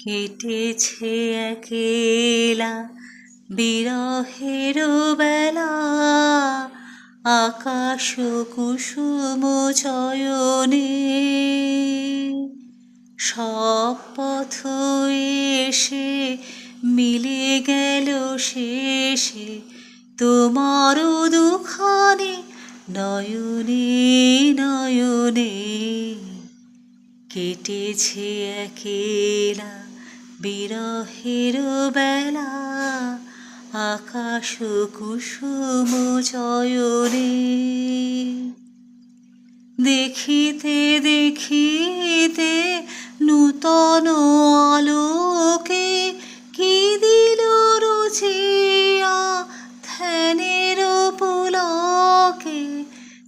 কেটেছে একেলা বিরহের বেলা, আকাশ কুসুম চয়নে। সব পথ এসে মিলে গেল শেষে তোমার দুখানি নয়নে নয়নে। কেটেছে একেলা বিরহের বেলা, আকাশ কুসুম চয়নে। দেখিতে দেখিতে নূতন আলোকে কি দিল রুচিয়া ধ্যানের পুলকে।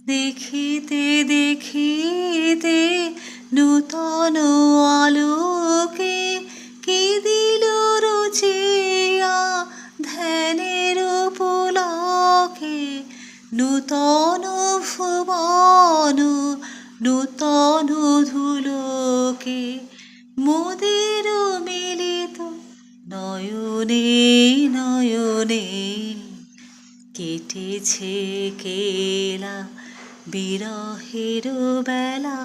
দেখিতে দেখিতে নূতন আলোকে কি দিল রুচিয়া ধ্যানের পুলকে। নূতন ভুবন নূতন ধুলোকে মোদের মিলিত নয়নে নয়নে। কেটেছে কেলা বিরহের বেলা,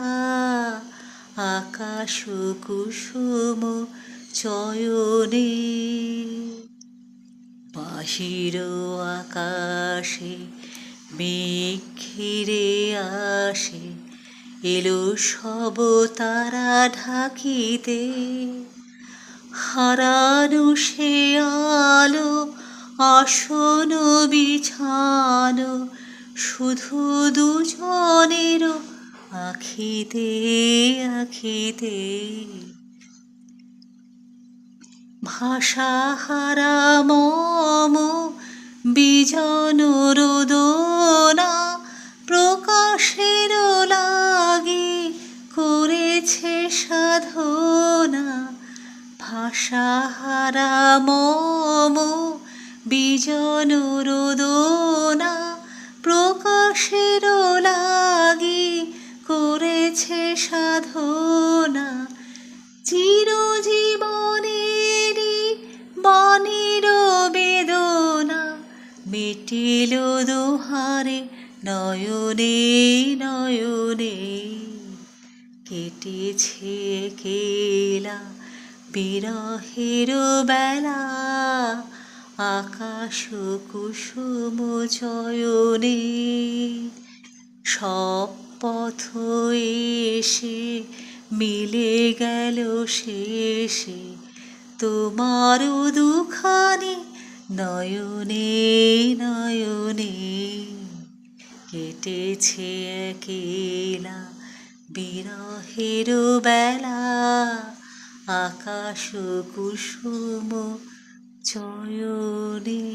আকাশ কুসুম চয়নে। বাহির আকাশে মেঘ ঘিরে আসে, এলো সব তারা ঢাকিতে। হারানো সে আলো আসন বিছানো, শুধু দুজনের আখিতে আখিতে। ভাষাহারা মম বিজন রোদনা, প্রকাশের লাগি করেছে সাধনা। ভাষাহারা মম বিজন রোদনা, প্রকাশের লাগি করেছে সাধনা। চিরজীবনেরই বাণীর বেদনা, মিটিল দুহারে নয়নে নয়নে। কেটেছে কেলা বিরহের বেলা, আকাশ কুসুম চয়নে। সব পথ এসে মিলে গেল শেষে তোমার দুখানি নয়নে নয়নে। কেটেছে একেলা বিরহের বেলা, আকাশ কুসুম চয়নে।